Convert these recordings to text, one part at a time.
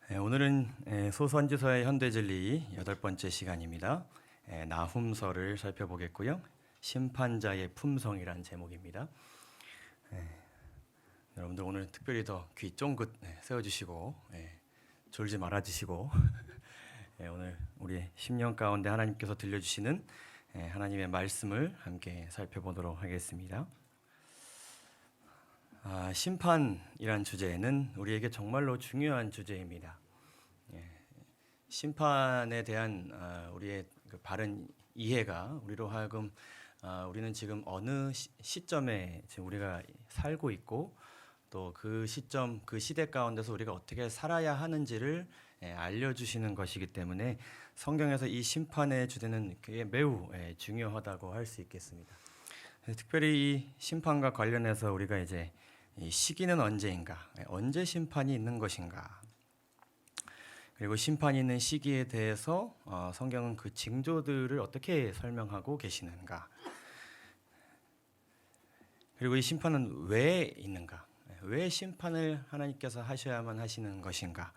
오늘은 소선지서의 현대진리 8번째 시간입니다. 나훔서를 살펴보겠고요. 심판자의 품성이란 제목입니다. 여러분들 오늘 특별히 더 귀 쫑긋 세워주시고 졸지 말아주시고 오늘 우리 심령 가운데 하나님께서 들려주시는 하나님의 말씀을 함께 살펴보도록 하겠습니다. 심판이란 주제는 우리에게 정말로 중요한 주제입니다. 심판에 대한 우리의 그 바른 이해가 우리로 하여금 우리는 지금 어느 시점에 지금 우리가 살고 있고 또 그 시점, 그 시대 가운데서 우리가 어떻게 살아야 하는지를 알려주시는 것이기 때문에 성경에서 이 심판의 주제는 그게 매우 중요하다고 할 수 있겠습니다. 특별히 이 심판과 관련해서 우리가 이제 이 시기는 언제인가, 언제 심판이 있는 것인가, 그리고 심판이 있는 시기에 대해서 성경은 그 징조들을 어떻게 설명하고 계시는가, 그리고 이 심판은 왜 있는가, 왜 심판을 하나님께서 하셔야만 하시는 것인가,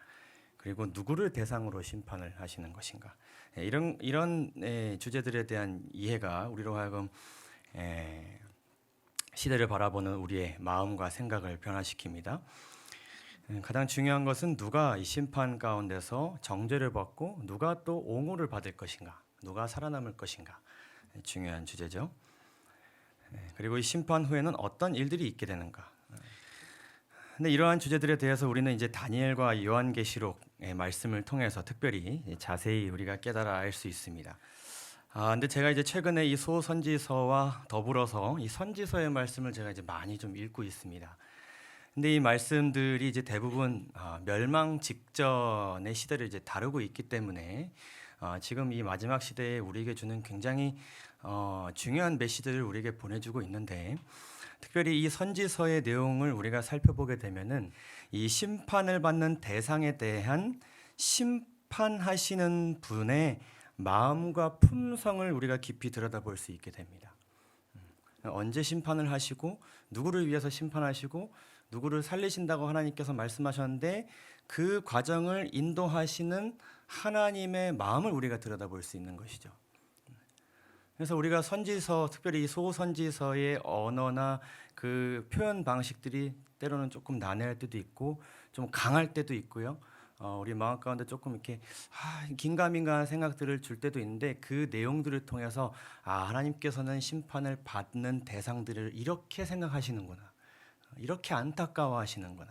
그리고 누구를 대상으로 심판을 하시는 것인가, 이런 주제들에 대한 이해가 우리로 하여금 시대를 바라보는 우리의 마음과 생각을 변화시킵니다. 가장 중요한 것은 누가 이 심판 가운데서 정죄를 받고 누가 또 옹호를 받을 것인가, 누가 살아남을 것인가, 중요한 주제죠. 그리고 이 심판 후에는 어떤 일들이 있게 되는가. 근데 이러한 주제들에 대해서 우리는 이제 다니엘과 요한계시록의 말씀을 통해서 특별히 자세히 우리가 깨달아 알 수 있습니다. 근데 제가 이제 최근에 이 소선지서와 더불어서 이 선지서의 말씀을 제가 이제 많이 좀 읽고 있습니다. 근데 이 말씀들이 이제 대부분 멸망 직전의 시대를 이제 다루고 있기 때문에 지금 이 마지막 시대에 우리에게 주는 굉장히 중요한 메시지를 우리에게 보내주고 있는데, 특별히 이 선지서의 내용을 우리가 살펴보게 되면은 이 심판을 받는 대상에 대한 심판하시는 분의 마음과 품성을 우리가 깊이 들여다볼 수 있게 됩니다. 언제 심판을 하시고 누구를 위해서 심판하시고 누구를 살리신다고 하나님께서 말씀하셨는데 그 과정을 인도하시는 하나님의 마음을 우리가 들여다볼 수 있는 것이죠. 그래서 우리가 선지서, 특별히 소선지서의 언어나 그 표현 방식들이 때로는 조금 난해할 때도 있고 좀 강할 때도 있고요. 우리 마음 가운데 조금 이렇게 긴가민가한 생각들을 줄 때도 있는데, 그 내용들을 통해서 하나님께서는 심판을 받는 대상들을 이렇게 생각하시는구나, 이렇게 안타까워하시는구나,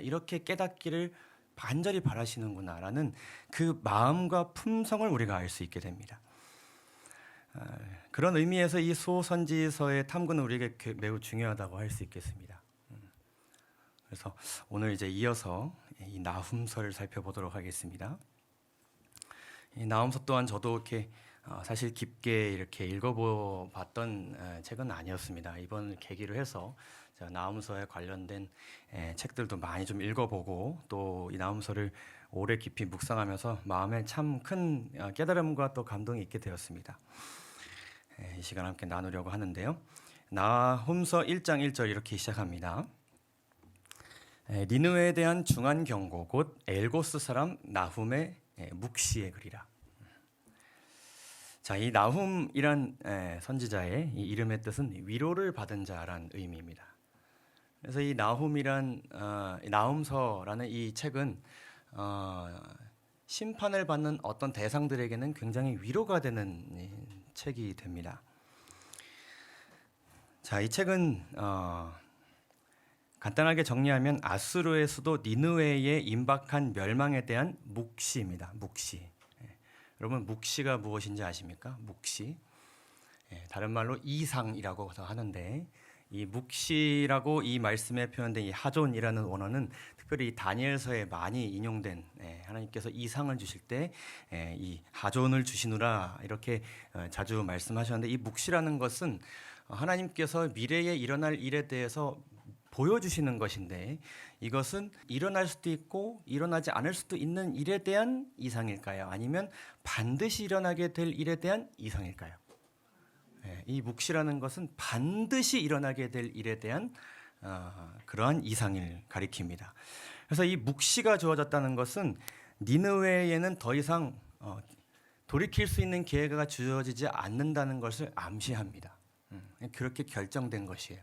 이렇게 깨닫기를 간절히 바라시는구나라는 그 마음과 품성을 우리가 알 수 있게 됩니다. 그런 의미에서 이 소선지서의 탐구는 우리에게 매우 중요하다고 할 수 있겠습니다. 그래서 오늘 이제 이어서 이 나훔서를 살펴보도록 하겠습니다. 이 나훔서 또한 저도 이렇게 사실 깊게 이렇게 읽어봤던 책은 아니었습니다. 이번 계기로 해서 제가 나훔서에 관련된 책들도 많이 좀 읽어보고 또 이 나훔서를 오래 깊이 묵상하면서 마음에 참 큰 깨달음과 또 감동이 있게 되었습니다. 이 시간 함께 나누려고 하는데요. 나훔서 1장 1절 이렇게 시작합니다. 니느웨에 대한 중한 경고, 곧 엘고스 사람 나훔의 묵시의 글이라. 자, 이 나훔이란 선지자의 이 이름의 뜻은 위로를 받은 자란 의미입니다. 그래서 이 나훔이란 나훔서라는 이 책은 심판을 받는 어떤 대상들에게는 굉장히 위로가 되는 책이 됩니다. 자, 이 책은 간단하게 정리하면 아수르의 수도 니느웨에 임박한 멸망에 대한 묵시입니다. 묵시. 여러분, 묵시가 무엇인지 아십니까? 묵시. 다른 말로 이상이라고 하는데, 이 묵시라고 이 말씀에 표현된 이 하존이라는 원어는 특별히 다니엘서에 많이 인용된, 하나님께서 이상을 주실 때 이 하존을 주시누라 이렇게 자주 말씀하셨는데, 이 묵시라는 것은 하나님께서 미래에 일어날 일에 대해서 보여주시는 것인데, 이것은 일어날 수도 있고 일어나지 않을 수도 있는 일에 대한 이상일까요? 아니면 반드시 일어나게 될 일에 대한 이상일까요? 이 묵시라는 것은 반드시 일어나게 될 일에 대한 그러한 이상을 가리킵니다. 그래서 이 묵시가 주어졌다는 것은 니느웨에는 더 이상 돌이킬 수 있는 기회가 주어지지 않는다는 것을 암시합니다. 그렇게 결정된 것이에요.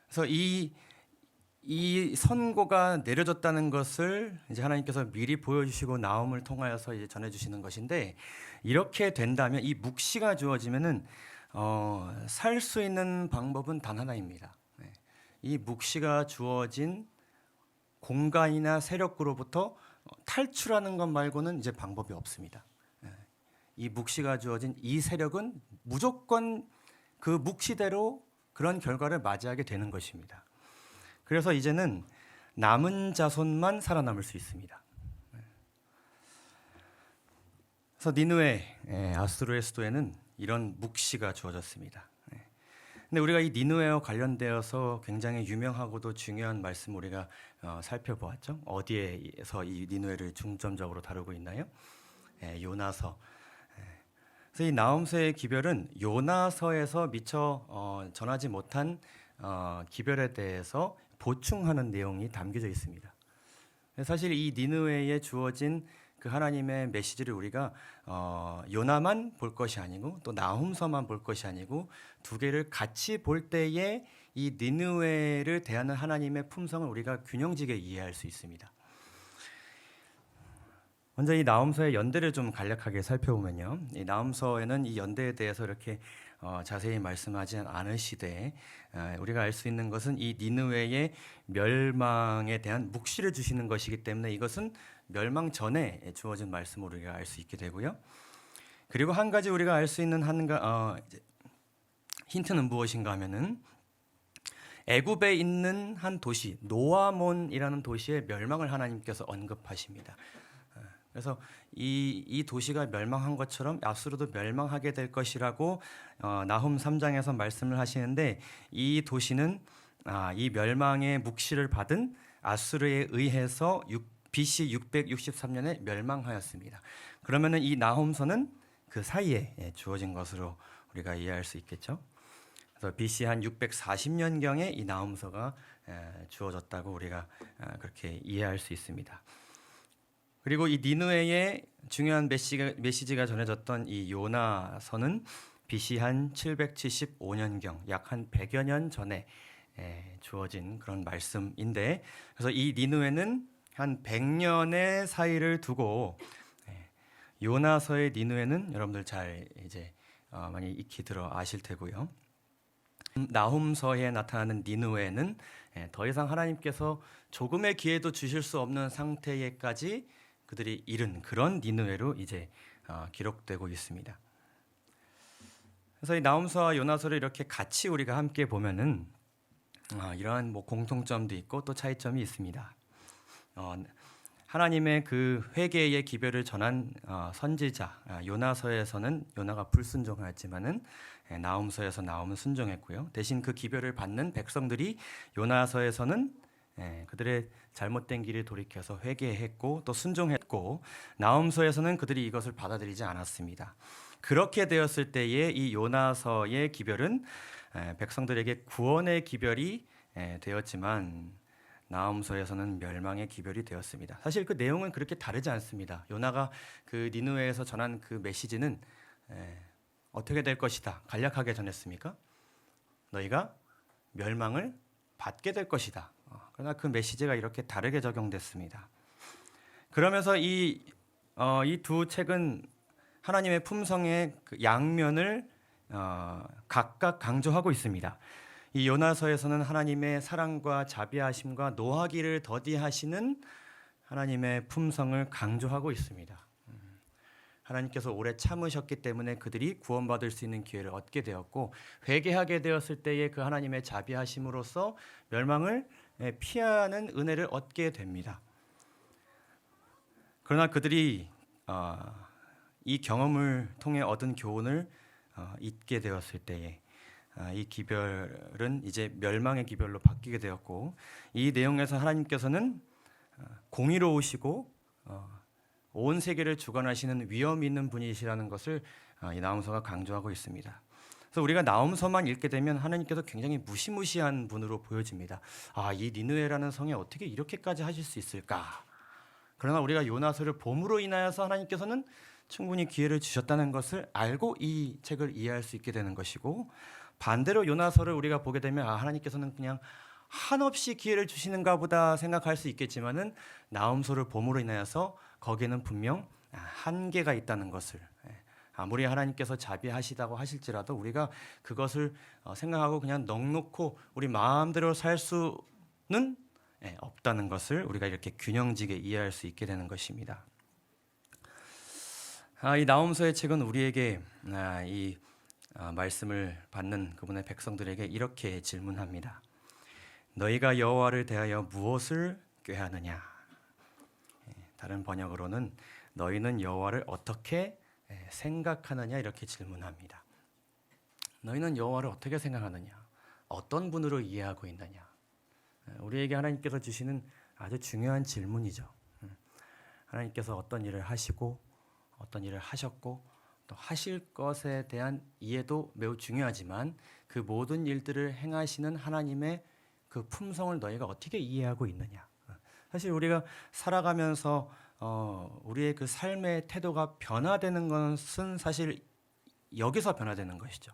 그래서 이 선고가 내려졌다는 것을 이제 하나님께서 미리 보여주시고 나움을 통하여서 이제 전해주시는 것인데, 이렇게 된다면 이 묵시가 주어지면은 살 수 있는 방법은 단 하나입니다. 이 묵시가 주어진 공간이나 세력으로부터 탈출하는 것 말고는 이제 방법이 없습니다. 이 묵시가 주어진 이 세력은 무조건 그 묵시대로 그런 결과를 맞이하게 되는 것입니다. 그래서 이제는 남은 자손만 살아남을 수 있습니다. 그래서 니느웨, 아수르의 수도에는 이런 묵시가 주어졌습니다. 근데 우리가 이 니느웨와 관련되어서 굉장히 유명하고도 중요한 말씀 우리가 살펴보았죠. 어디에서 이 니느웨를 중점적으로 다루고 있나요? 요나서. 그래서 이 나홈서의 기별은 요나서에서 미처 전하지 못한 기별에 대해서 보충하는 내용이 담겨져 있습니다. 사실 이 니느웨에 주어진 그 하나님의 메시지를 우리가 요나만 볼 것이 아니고 또 나홈서만 볼 것이 아니고 두 개를 같이 볼 때에 이 니느웨를 대하는 하나님의 품성을 우리가 균형지게 이해할 수 있습니다. 먼저 이 나홈서의 연대를 좀 간략하게 살펴보면요, 이 나홈서에는 이 연대에 대해서 이렇게 자세히 말씀하지 않으시되 우리가 알 수 있는 것은 이 니느웨의 멸망에 대한 묵시를 주시는 것이기 때문에 이것은 멸망 전에 주어진 말씀으로 우리가 알 수 있게 되고요. 그리고 한 가지 우리가 알 수 있는 힌트는 무엇인가 하면은 애굽에 있는 한 도시 노아몬이라는 도시의 멸망을 하나님께서 언급하십니다. 그래서 이 도시가 멸망한 것처럼 아수르도 멸망하게 될 것이라고 나훔 3장에서 말씀을 하시는데, 이 도시는 이 멸망의 묵시를 받은 아수르에 의해서 BC 663년에 멸망하였습니다. 그러면은 이 나홈서는 그 사이에 주어진 것으로 우리가 이해할 수 있겠죠. 그래서 BC 한 640년경에 이 나홈서가 주어졌다고 우리가 그렇게 이해할 수 있습니다. 그리고 이 니느웨의 중요한 메시지가 전해졌던 이 요나서는 BC 한 775년경, 약 한 100여 년 전에 주어진 그런 말씀인데, 그래서 이 니느웨는 한 100년의 사이를 두고 요나서의 니느웨는 여러분들 잘 이제 많이 익히 들어 아실 테고요. 나홈서에 나타나는 니느웨는 더 이상 하나님께서 조금의 기회도 주실 수 없는 상태에까지 그들이 이른 그런 니느웨로 이제 기록되고 있습니다. 그래서 이 나홈서와 요나서를 이렇게 같이 우리가 함께 보면은 이러한 뭐 공통점도 있고 또 차이점이 있습니다. 하나님의 그 회개의 기별을 전한 선지자 요나서에서는 요나가 불순종하였지만은 나홈서에서 나홈은 순종했고요. 대신 그 기별을 받는 백성들이 요나서에서는 그들의 잘못된 길을 돌이켜서 회개했고 또 순종했고, 나홈서에서는 그들이 이것을 받아들이지 않았습니다. 그렇게 되었을 때에 이 요나서의 기별은 백성들에게 구원의 기별이 되었지만 나홈서에서는 멸망의 기별이 되었습니다. 사실 그 내용은 그렇게 다르지 않습니다. 요나가 그 니느웨에서 전한 그 메시지는 어떻게 될 것이다 간략하게 전했습니까? 너희가 멸망을 받게 될 것이다. 그러나 그 메시지가 이렇게 다르게 적용됐습니다. 그러면서 이 두 책은 하나님의 품성의 그 양면을 각각 강조하고 있습니다. 이 요나서에서는 하나님의 사랑과 자비하심과 노하기를 더디하시는 하나님의 품성을 강조하고 있습니다. 하나님께서 오래 참으셨기 때문에 그들이 구원받을 수 있는 기회를 얻게 되었고, 회개하게 되었을 때에 그 하나님의 자비하심으로써 멸망을 피하는 은혜를 얻게 됩니다. 그러나 그들이 이 경험을 통해 얻은 교훈을 잊게 되었을 때에 이 기별은 이제 멸망의 기별로 바뀌게 되었고, 이 내용에서 하나님께서는 공의로우시고 온 세계를 주관하시는 위엄 있는 분이시라는 것을 이 나홈서가 강조하고 있습니다. 그래서 우리가 나홈서만 읽게 되면 하나님께서 굉장히 무시무시한 분으로 보여집니다. 이 니느웨라는 성에 어떻게 이렇게까지 하실 수 있을까? 그러나 우리가 요나서를 봄으로 인하여서 하나님께서는 충분히 기회를 주셨다는 것을 알고 이 책을 이해할 수 있게 되는 것이고, 반대로 요나서를 우리가 보게 되면 하나님께서는 그냥 한없이 기회를 주시는가 보다 생각할 수 있겠지만은 나홈서를 봄으로 인하여서 거기에는 분명 한계가 있다는 것을, 아무리 하나님께서 자비하시다고 하실지라도 우리가 그것을 생각하고 그냥 넋놓고 우리 마음대로 살 수는 없다는 것을 우리가 이렇게 균형지게 이해할 수 있게 되는 것입니다. 이 나홈서의 책은 우리에게 이 말씀을 받는 그분의 백성들에게 이렇게 질문합니다. 너희가 여호와를 대하여 무엇을 꾀하느냐? 다른 번역으로는 너희는 여호와를 어떻게 생각하느냐 이렇게 질문합니다. 너희는 여호와를 어떻게 생각하느냐? 어떤 분으로 이해하고 있느냐? 우리에게 하나님께서 주시는 아주 중요한 질문이죠. 하나님께서 어떤 일을 하시고 어떤 일을 하셨고 또 하실 것에 대한 이해도 매우 중요하지만 그 모든 일들을 행하시는 하나님의 그 품성을 너희가 어떻게 이해하고 있느냐? 사실 우리가 살아가면서 우리의 그 삶의 태도가 변화되는 것은 사실 여기서 변화되는 것이죠.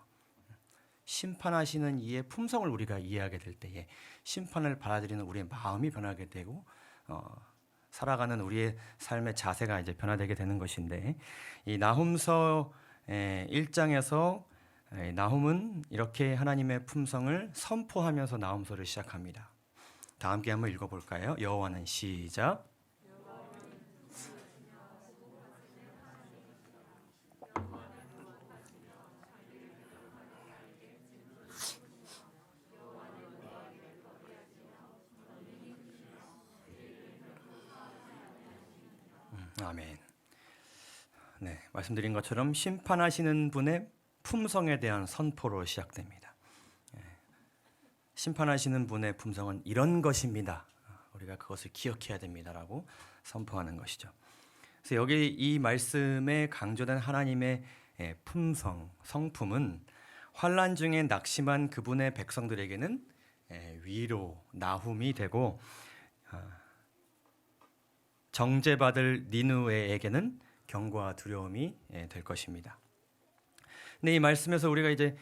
심판하시는 이의 품성을 우리가 이해하게 될 때에 심판을 받아들이는 우리의 마음이 변하게 되고 살아가는 우리의 삶의 자세가 이제 변화되게 되는 것인데, 이 나홈서 1장에서 나홈은 이렇게 하나님의 품성을 선포하면서 나홈서를 시작합니다. 다 함께 한번 읽어볼까요? 여호와는 시작. 아멘. 네, 말씀드린 것처럼 심판하시는 분의 품성에 대한 선포로 시작됩니다. 심판하시는 분의 품성은 이런 것입니다. 우리가 그것을 기억해야 됩니다라고 선포하는 것이죠. 그래서 여기 이 말씀에 강조된 하나님의 품성, 성품은 환난 중에 낙심한 그분의 백성들에게는 위로, 나훔이 되고 정죄받을 니느웨에게는 경고와 두려움이 될 것입니다. 근데 이 말씀에서 우리가 이제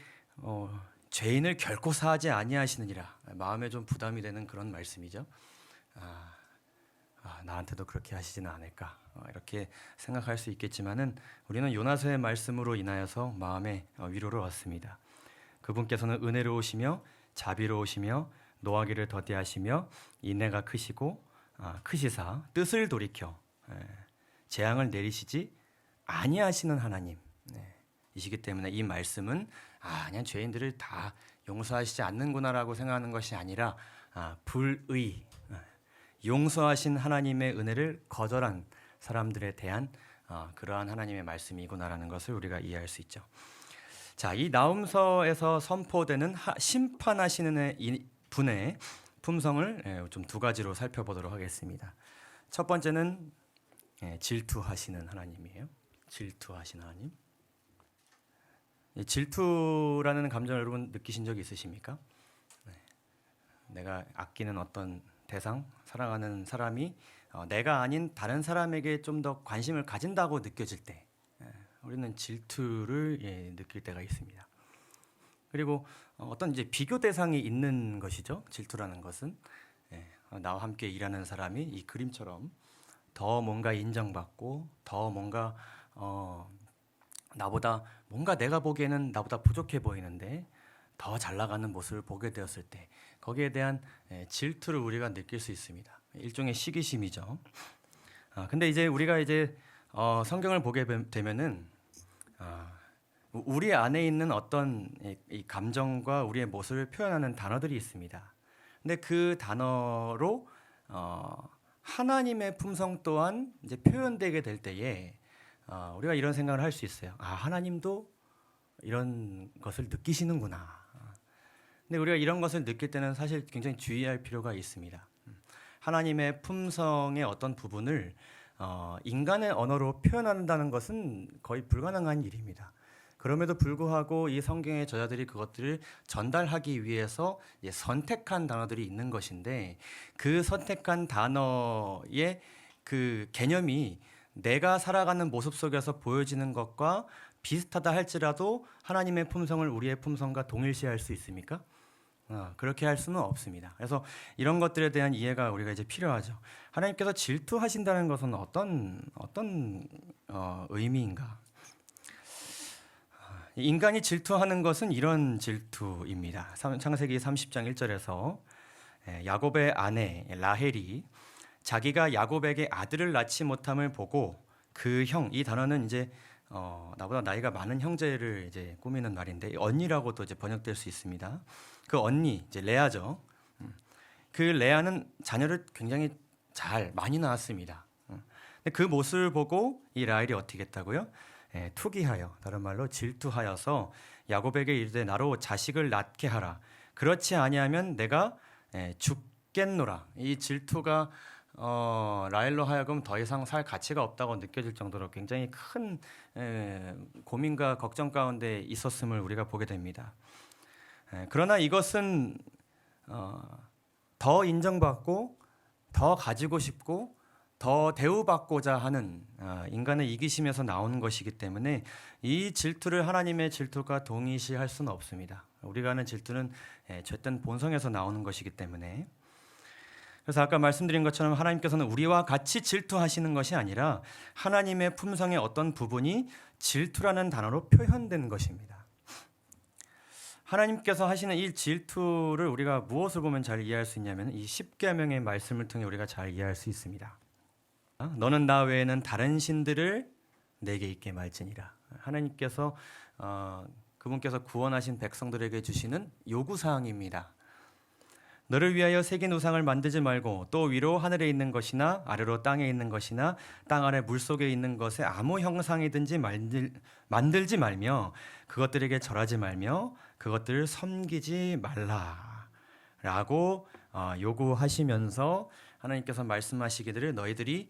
죄인을 결코 사하지 아니하시느니라, 마음에 좀 부담이 되는 그런 말씀이죠. 나한테도 그렇게 하시지는 않을까 이렇게 생각할 수 있겠지만은 우리는 요나서의 말씀으로 인하여서 마음에 위로를 얻습니다. 그분께서는 은혜로우시며 자비로우시며 노하기를 더디하시며 인내가 크시고 크시사 뜻을 돌이켜 재앙을 내리시지 아니하시는 하나님 이시기 때문에 이 말씀은 그냥 죄인들을 다 용서하시지 않는구나라고 생각하는 것이 아니라 불의, 용서하신 하나님의 은혜를 거절한 사람들에 대한 그러한 하나님의 말씀이구나라는 것을 우리가 이해할 수 있죠. 자, 이 나홈서에서 선포되는 심판하시는 분의 품성을 좀 두 가지로 살펴보도록 하겠습니다. 첫 번째는 질투하시는 하나님이에요. 질투하시는 하나님. 질투라는 감정을 여러분 느끼신 적이 있으십니까? 내가 아끼는 어떤 대상, 사랑하는 사람이 내가 아닌 다른 사람에게 좀 더 관심을 가진다고 느껴질 때 우리는 질투를 느낄 때가 있습니다. 그리고 어떤 이제 비교 대상이 있는 것이죠. 질투라는 것은 나와 함께 일하는 사람이 이 그림처럼 더 뭔가 인정받고 더 뭔가 나보다 뭔가 내가 보기에는 나보다 부족해 보이는데 더 잘 나가는 모습을 보게 되었을 때 거기에 대한 질투를 우리가 느낄 수 있습니다. 일종의 시기심이죠. 근데 이제 우리가 이제 성경을 보게 되면은 우리 안에 있는 어떤 이 감정과 우리의 모습을 표현하는 단어들이 있습니다. 근데 그 단어로 하나님의 품성 또한 이제 표현되게 될 때에 우리가 이런 생각을 할 수 있어요. 하나님도 이런 것을 느끼시는구나. 근데 우리가 이런 것을 느낄 때는 사실 굉장히 주의할 필요가 있습니다. 하나님의 품성의 어떤 부분을 인간의 언어로 표현한다는 것은 거의 불가능한 일입니다. 그럼에도 불구하고 이 성경의 저자들이 그것들을 전달하기 위해서 선택한 단어들이 있는 것인데, 그 선택한 단어의 그 개념이 내가 살아가는 모습 속에서 보여지는 것과 비슷하다 할지라도 하나님의 품성을 우리의 품성과 동일시할 수 있습니까? 그렇게 할 수는 없습니다. 그래서 이런 것들에 대한 이해가 우리가 이제 필요하죠. 하나님께서 질투하신다는 것은 어떤 의미인가? 인간이 질투하는 것은 이런 질투입니다. 창세기 30장 1절에서 야곱의 아내 라헬이 자기가 야곱에게 아들을 낳지 못함을 보고 그 형, 이 단어는 이제 나보다 나이가 많은 형제를 이제 꾸미는 말인데 언니라고도 이제 번역될 수 있습니다. 그 언니 이제 레아죠. 그 레아는 자녀를 굉장히 많이 낳았습니다. 근데 그 모습을 보고 이 라헬이 어떻게 했다고요? 투기하여, 다른 말로 질투하여서 야곱에게 이르되 나로 자식을 낳게 하라. 그렇지 아니하면 내가 죽겠노라. 이 질투가 라헬로 하여금 더 이상 살 가치가 없다고 느껴질 정도로 굉장히 큰 고민과 걱정 가운데 있었음을 우리가 보게 됩니다. 그러나 이것은 더 인정받고 더 가지고 싶고 더 대우받고자 하는 인간의 이기심에서 나오는 것이기 때문에 이 질투를 하나님의 질투가 동일시할 수는 없습니다. 우리가 하는 질투는 죄된 본성에서 나오는 것이기 때문에. 그래서 아까 말씀드린 것처럼 하나님께서는 우리와 같이 질투하시는 것이 아니라 하나님의 품성의 어떤 부분이 질투라는 단어로 표현된 것입니다. 하나님께서 하시는 이 질투를 우리가 무엇을 보면 잘 이해할 수 있냐면 이 십계명의 말씀을 통해 우리가 잘 이해할 수 있습니다. 너는 나 외에는 다른 신들을 내게 있게 말지니라. 하나님께서 그분께서 구원하신 백성들에게 주시는 요구사항입니다. 너를 위하여 새긴 우상을 만들지 말고 또 위로 하늘에 있는 것이나 아래로 땅에 있는 것이나 땅 아래 물속에 있는 것에 아무 형상이든지 만들지 말며 그것들에게 절하지 말며 그것들을 섬기지 말라라고 요구하시면서 하나님께서 말씀하시기를 너희들이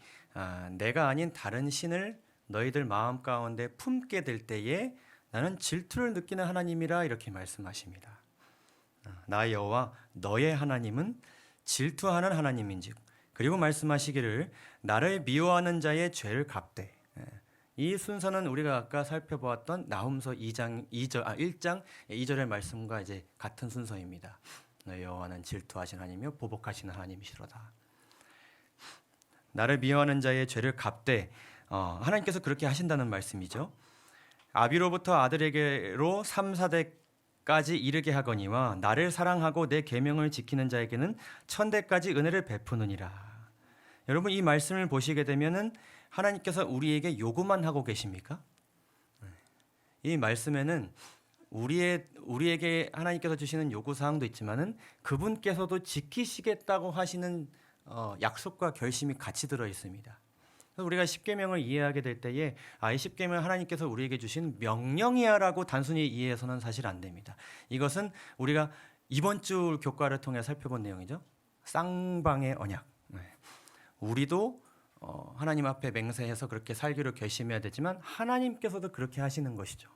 내가 아닌 다른 신을 너희들 마음 가운데 품게 될 때에 나는 질투를 느끼는 하나님이라 이렇게 말씀하십니다. 나 여호와 너의 하나님은 질투하는 하나님인즉 그리고 말씀하시기를 나를 미워하는 자의 죄를 갚되. 이 순서는 우리가 아까 살펴보았던 나훔서 1장 2절의 말씀과 이제 같은 순서입니다. 너의 여호와는 질투하신 하나님이요 보복하시는 하나님이시로다. 나를 미워하는 자의 죄를 갚되. 하나님께서 그렇게 하신다는 말씀이죠. 아비로부터 아들에게로 3, 4대까지 이르게 하거니와 나를 사랑하고 내 계명을 지키는 자에게는 1000대까지 은혜를 베푸느니라. 여러분 이 말씀을 보시게 되면은 하나님께서 우리에게 요구만 하고 계십니까? 이 말씀에는 우리에게 하나님께서 주시는 요구 사항도 있지만은 그분께서도 지키시겠다고 하시는 약속과 결심이 같이 들어 있습니다. 우리가 십계명을 이해하게 될 때에 이 십계명 하나님께서 우리에게 주신 명령이야라고 단순히 이해해서는 사실 안 됩니다. 이것은 우리가 이번 주 교과를 통해 살펴본 내용이죠. 쌍방의 언약. 우리도 하나님 앞에 맹세해서 그렇게 살기로 결심해야 되지만 하나님께서도 그렇게 하시는 것이죠.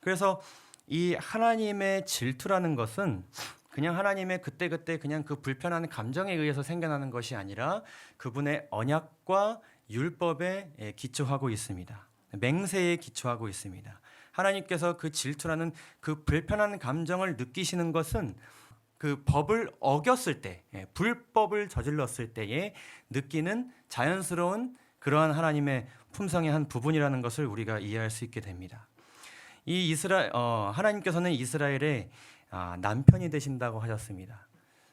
그래서 이 하나님의 질투라는 것은 그냥 하나님의 그때그때 그냥 그 불편한 감정에 의해서 생겨나는 것이 아니라 그분의 언약과 율법에 기초하고 있습니다. 맹세에 기초하고 있습니다. 하나님께서 그 질투라는 그 불편한 감정을 느끼시는 것은 그 법을 어겼을 때, 불법을 저질렀을 때에 느끼는 자연스러운 그러한 하나님의 품성의 한 부분이라는 것을 우리가 이해할 수 있게 됩니다. 이 하나님께서는 이스라엘의 남편이 되신다고 하셨습니다.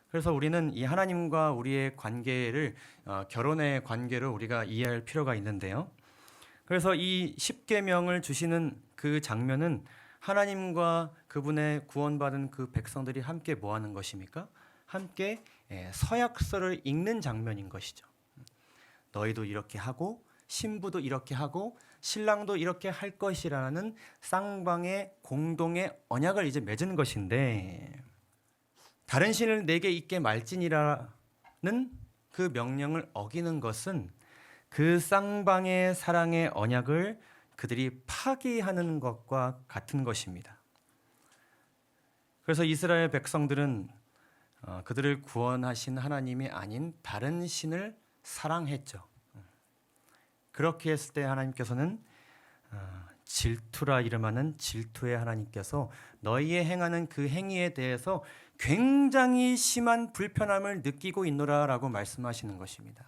그래서 우리는 이 하나님과 우리의 관계를 결혼의 관계로 우리가 이해할 필요가 있는데요. 그래서 이 십계명을 주시는 그 장면은 하나님과 그분의 구원받은 그 백성들이 함께 뭐 하는 것입니까? 함께 서약서를 읽는 장면인 것이죠. 너희도 이렇게 하고 신부도 이렇게 하고 신랑도 이렇게 할 것이라는 쌍방의 공동의 언약을 이제 맺은 것인데 다른 신을 내게 있게 말지니라는 그 명령을 어기는 것은 그 쌍방의 사랑의 언약을 그들이 파기하는 것과 같은 것입니다. 그래서 이스라엘 백성들은 그들을 구원하신 하나님이 아닌 다른 신을 사랑했죠. 그렇게 했을 때 하나님께서는 질투라 이름하는 질투의 하나님께서 너희의 행하는 그 행위에 대해서 굉장히 심한 불편함을 느끼고 있노라라고 말씀하시는 것입니다.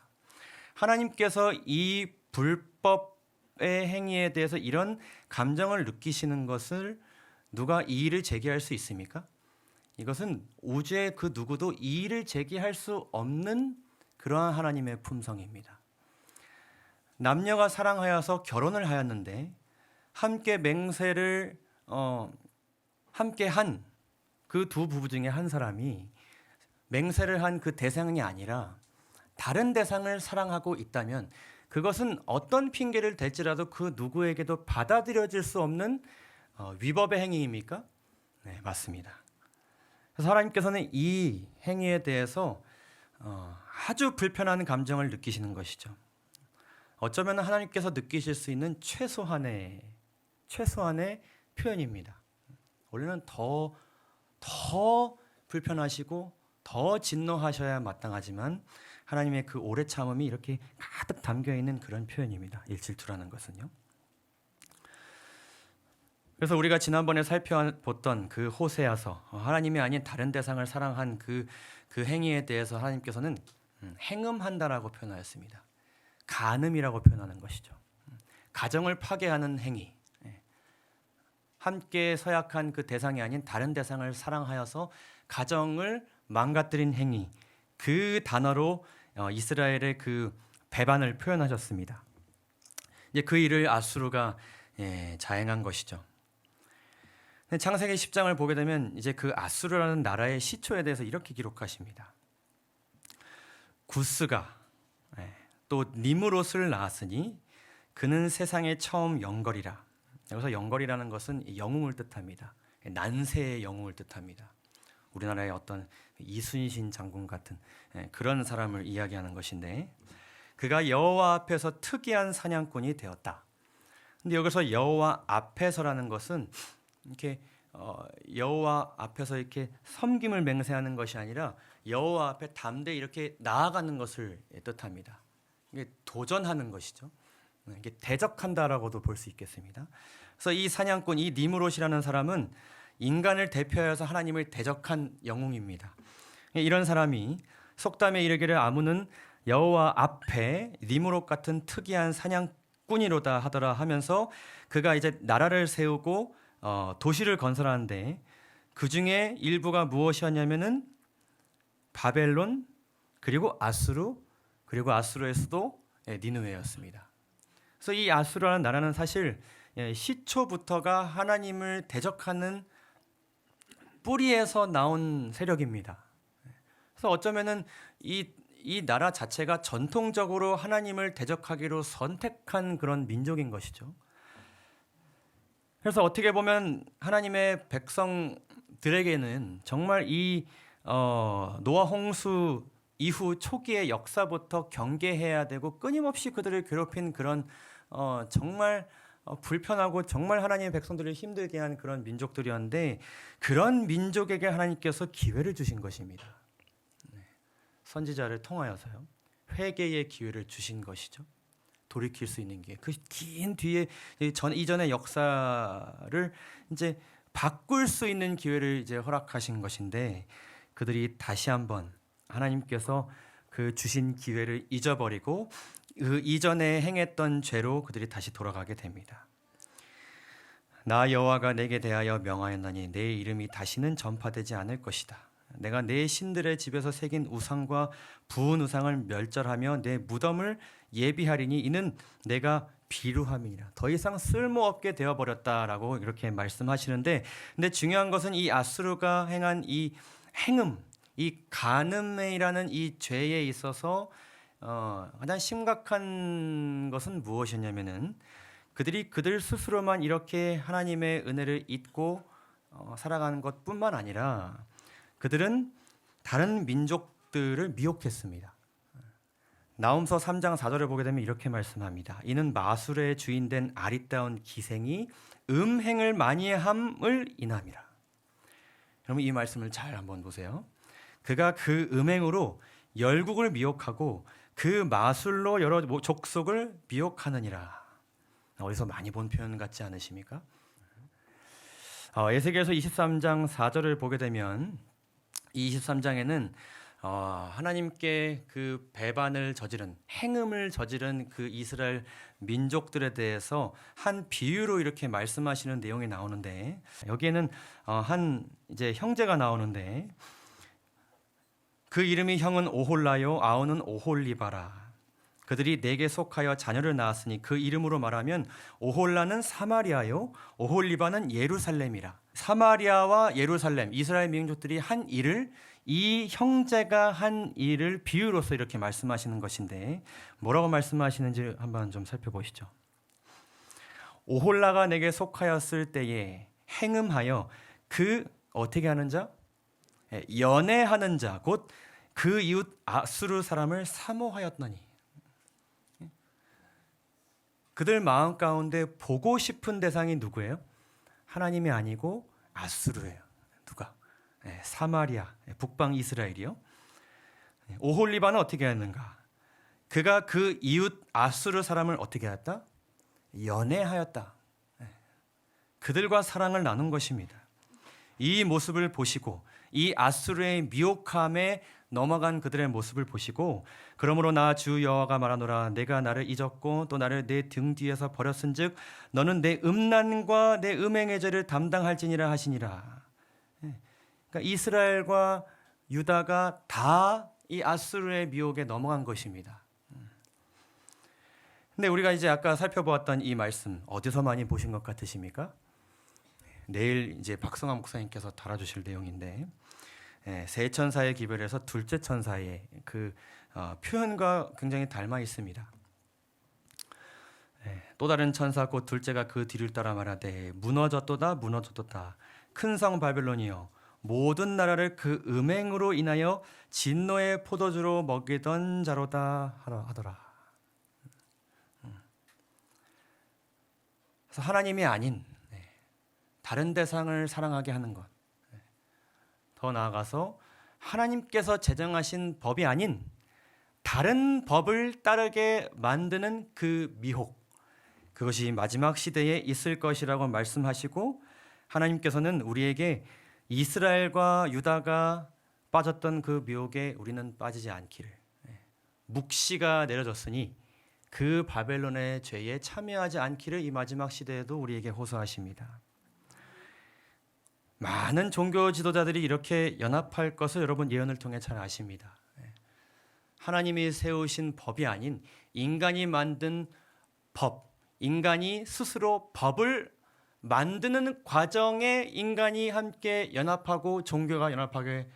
하나님께서 이 불법의 행위에 대해서 이런 감정을 느끼시는 것을 누가 이의를 제기할 수 있습니까? 이것은 우주의 그 누구도 이의를 제기할 수 없는 그러한 하나님의 품성입니다. 남녀가 사랑하여서 결혼을 하였는데 함께 맹세를 함께 한 그 두 부부 중에 한 사람이 맹세를 한 그 대상이 아니라 다른 대상을 사랑하고 있다면 그것은 어떤 핑계를 댈지라도 그 누구에게도 받아들여질 수 없는 위법의 행위입니까? 네, 맞습니다. 그래서 하나님께서는 이 행위에 대해서 아주 불편한 감정을 느끼시는 것이죠. 어쩌면 하나님께서 느끼실 수 있는 최소한의 표현입니다. 원래는 더 불편하시고 더 진노하셔야 마땅하지만 하나님의 그 오래 참음이 이렇게 가득 담겨 있는 그런 표현입니다. 질투라는 것은요. 그래서 우리가 지난번에 살펴봤던 그 호세아서 하나님이 아닌 다른 대상을 사랑한 그 행위에 대해서 하나님께서는 행음한다라고 표현하였습니다. 간음이라고 표현하는 것이죠. 가정을 파괴하는 행위, 함께 서약한 그 대상이 아닌 다른 대상을 사랑하여서 가정을 망가뜨린 행위, 그 단어로 이스라엘의 그 배반을 표현하셨습니다. 이제 그 일을 아수르가 자행한 것이죠. 창세기 10장을 보게 되면 이제 그 아수르라는 나라의 시초에 대해서 이렇게 기록하십니다. 구스가 또 니므롯을 낳았으니 그는 세상에 처음 영걸이라. 여기서 영걸이라는 것은 영웅을 뜻합니다. 난세의 영웅을 뜻합니다. 우리나라의 어떤 이순신 장군 같은 그런 사람을 이야기하는 것인데 그가 여호와 앞에서 특이한 사냥꾼이 되었다. 근데 여기서 여호와 앞에서라는 것은 이렇게 여호와 앞에서 이렇게 섬김을 맹세하는 것이 아니라 여호와 앞에 담대히 이렇게 나아가는 것을 뜻합니다. 이게 도전하는 것이죠. 이게 대적한다라고도 볼 수 있겠습니다. 그래서 이 사냥꾼, 이 니므롯이라는 사람은 인간을 대표해서 하나님을 대적한 영웅입니다. 이런 사람이 속담에 이르기를 아무는 여호와 앞에 니므롯 같은 특이한 사냥꾼이로다 하더라 하면서 그가 이제 나라를 세우고 도시를 건설하는데 그 중에 일부가 무엇이었냐면은 바벨론 그리고 아수르 그리고 아수르의 수도 니느웨였습니다. 그래서 이 아수르라는 나라는 사실 시초부터가 하나님을 대적하는 뿌리에서 나온 세력입니다. 그래서 어쩌면은 이 나라 자체가 전통적으로 하나님을 대적하기로 선택한 그런 민족인 것이죠. 그래서 어떻게 보면 하나님의 백성들에게는 정말 이 노아 홍수 이후 초기의 역사부터 경계해야 되고 끊임없이 그들을 괴롭힌 그런 정말 불편하고 정말 하나님의 백성들을 힘들게 한 그런 민족들이었는데 그런 민족에게 하나님께서 기회를 주신 것입니다. 선지자를 통하여서요. 회개의 기회를 주신 것이죠. 돌이킬 수 있는 기회. 그 긴 뒤에 이전의 역사를 이제 바꿀 수 있는 기회를 이제 허락하신 것인데 그들이 다시 한번 하나님께서 그 주신 기회를 잊어버리고 그 이전에 행했던 죄로 그들이 다시 돌아가게 됩니다. 나 여호와가 내게 대하여 명하였나니 내 이름이 다시는 전파되지 않을 것이다. 내가 내 신들의 집에서 새긴 우상과 부은 우상을 멸절하며 내 무덤을 예비하리니 이는 내가 비루함이니라. 더 이상 쓸모없게 되어버렸다라고 이렇게 말씀하시는데 근데 중요한 것은 이 아수르가 행한 이 행음 이 간음이라는 이 죄에 있어서 가장 심각한 것은 무엇이냐면은 그들이 그들 스스로만 이렇게 하나님의 은혜를 잊고 살아가는 것뿐만 아니라 그들은 다른 민족들을 미혹했습니다. 나홈서 3장 4절을 보게 되면 이렇게 말씀합니다. 이는 마술의 주인된 아리따운 기생이 음행을 많이 함을 인함이라. 여러분 이 말씀을 잘 한번 보세요. 그가 그 음행으로 열국을 미혹하고 그 마술로 여러 족속을 미혹하느니라. 어디서 많이 본 표현 같지 않으십니까? 에스겔서 23장 4절을 보게 되면 이 23장에는 하나님께 그 배반을 저지른 행음을 저지른 그 이스라엘 민족들에 대해서 한 비유로 이렇게 말씀하시는 내용이 나오는데 여기에는 한 이제 형제가 나오는데 그 이름이 형은 오홀라요 아우는 오홀리바라. 그들이 내게 속하여 자녀를 낳았으니 그 이름으로 말하면 오홀라는 사마리아요 오홀리바는 예루살렘이라. 사마리아와 예루살렘 이스라엘 민족들이 한 일을 이 형제가 한 일을 비유로서 이렇게 말씀하시는 것인데 뭐라고 말씀하시는지 한번 좀 살펴보시죠. 오홀라가 내게 속하였을 때에 행음하여 그 어떻게 하는 자? 연애하는 자 곧 그 이웃 아수르 사람을 사모하였나니. 그들 마음 가운데 보고 싶은 대상이 누구예요? 하나님이 아니고 아수르예요. 누가? 사마리아, 북방 이스라엘이요. 오홀리바는 어떻게 했는가? 그가 그 이웃 아수르 사람을 어떻게 하였다? 연애하였다. 그들과 사랑을 나눈 것입니다. 이 모습을 보시고 이 아수르의 미혹함에 넘어간 그들의 모습을 보시고 그러므로 나 주 여호와가 말하노라 내가 나를 잊었고 또 나를 내 등 뒤에서 버렸은즉 너는 내 음란과 내 음행의 죄를 담당할지니라 하시니라. 그러니까 이스라엘과 유다가 다 이 아수르의 미혹에 넘어간 것입니다. 근데 우리가 이제 아까 살펴보았던 이 말씀 어디서 많이 보신 것 같으십니까? 내일 이제 박성환 목사님께서 달아주실 내용인데 세 천사의 기별에서 둘째 천사의 그 표현과 굉장히 닮아 있습니다. 또 다른 천사 곧 둘째가 그 뒤를 따라 말하되 무너졌도다 무너졌도다 큰 성 바벨론이여 모든 나라를 그 음행으로 인하여 진노의 포도주로 먹이던 자로다 하더라. 그래서 하나님이 아닌 다른 대상을 사랑하게 하는 것. 더 나아가서 하나님께서 제정하신 법이 아닌 다른 법을 따르게 만드는 그 미혹. 그것이 마지막 시대에 있을 것이라고 말씀하시고 하나님께서는 우리에게 이스라엘과 유다가 빠졌던 그 미혹에 우리는 빠지지 않기를 묵시가 내려졌으니 그 바벨론의 죄에 참여하지 않기를 이 마지막 시대에도 우리에게 호소하십니다. 많은 종교 지도자들이 이렇게 연합할 것을 여러분 예언을 통해 잘 아십니다. 하나님이 세우신 법이 아닌 인간이 만든 법, 인간이 스스로 법을 만드는 과정에 인간이 함께 연합하고 종교가 연합하게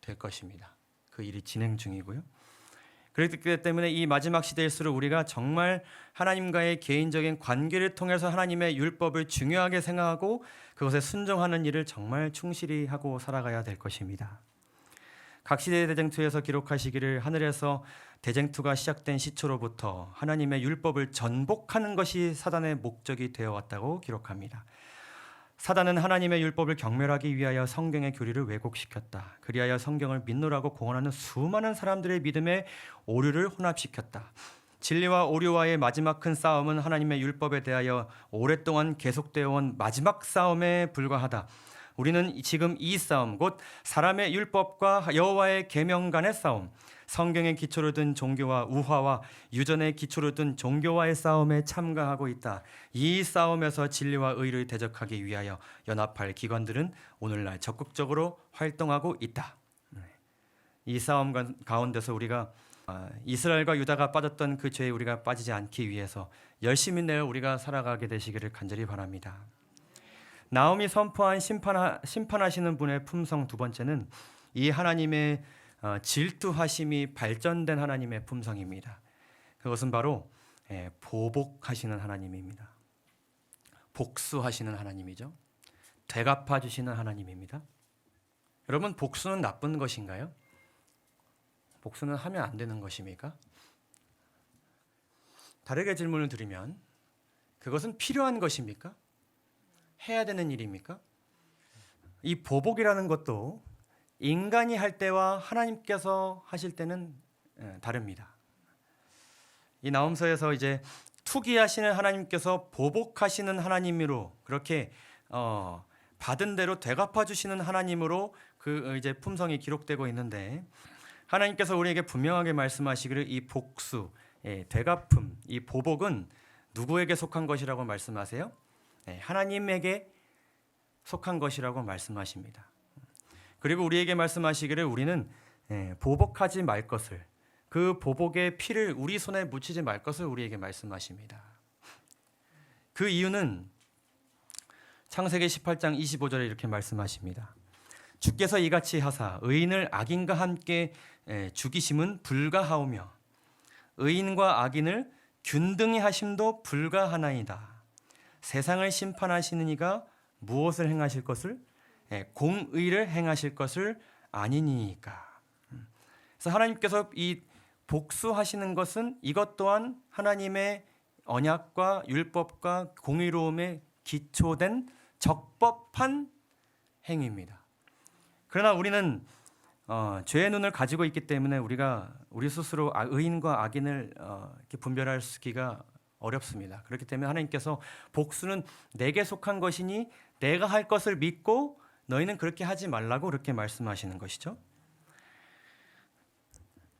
될 것입니다. 그 일이 진행 중이고요. 그렇기 때문에 이 마지막 시대일수록 우리가 정말 하나님과의 개인적인 관계를 통해서 하나님의 율법을 중요하게 생각하고 그것에 순종하는 일을 정말 충실히 하고 살아가야 될 것입니다. 각 시대의 대쟁투에서 기록하시기를 하늘에서 대쟁투가 시작된 시초로부터 하나님의 율법을 전복하는 것이 사단의 목적이 되어 왔다고 기록합니다. 사단은 하나님의 율법을 경멸하기 위하여 성경의 교리를 왜곡시켰다. 그리하여 성경을 믿노라고 공언하는 수많은 사람들의 믿음에 오류를 혼합시켰다. 진리와 오류와의 마지막 큰 싸움은 하나님의 율법에 대하여 오랫동안 계속되어 온 마지막 싸움에 불과하다. 우리는 지금 이 싸움, 곧 사람의 율법과 여호와의 계명 간의 싸움, 성경의 기초를 둔 종교와 우화와 유전의 기초를 둔 종교와의 싸움에 참가하고 있다. 이 싸움에서 진리와 의를 대적하기 위하여 연합할 기관들은 오늘날 적극적으로 활동하고 있다. 이 싸움 가운데서 우리가 이스라엘과 유다가 빠졌던 그 죄에 우리가 빠지지 않기 위해서 열심히 내어 우리가 살아가게 되시기를 간절히 바랍니다. 나홈이 선포한 심판하시는 분의 품성 두 번째는 이 하나님의 질투하심이 발전된 하나님의 품성입니다. 그것은 바로 보복하시는 하나님입니다. 복수하시는 하나님이죠. 되갚아 주시는 하나님입니다. 여러분, 복수는 나쁜 것인가요? 복수는 하면 안 되는 것입니까? 다르게 질문을 드리면 그것은 필요한 것입니까? 해야 되는 일입니까? 이 보복이라는 것도 인간이 할 때와 하나님께서 하실 때는 다릅니다. 이 나홈서에서 이제 투기하시는 하나님께서 보복하시는 하나님으로 그렇게 받은 대로 되갚아 주시는 하나님으로 그 이제 품성이 기록되고 있는데, 하나님께서 우리에게 분명하게 말씀하시기를 이 복수, 되갚음, 이 보복은 누구에게 속한 것이라고 말씀하세요? 하나님에게 속한 것이라고 말씀하십니다. 그리고 우리에게 말씀하시기를 우리는 보복하지 말 것을, 그 보복의 피를 우리 손에 묻히지 말 것을 우리에게 말씀하십니다. 그 이유는 창세기 18장 25절에 이렇게 말씀하십니다. 주께서 이같이 하사 의인을 악인과 함께 죽이심은 불가하오며 의인과 악인을 균등히 하심도 불가하나이다. 세상을 심판하시는 이가 무엇을 행하실 것을? 공의를 행하실 것을 아니니까. 그래서 하나님께서 이 복수하시는 것은 이것 또한 하나님의 언약과 율법과 공의로움에 기초된 적법한 행위입니다. 그러나 우리는 죄의 눈을 가지고 있기 때문에 우리 스스로 의인과 악인을 이렇게 분별하기가 어렵습니다. 그렇기 때문에 하나님께서 복수는 내게 속한 것이니 내가 할 것을 믿고 너희는 그렇게 하지 말라고 그렇게 말씀하시는 것이죠.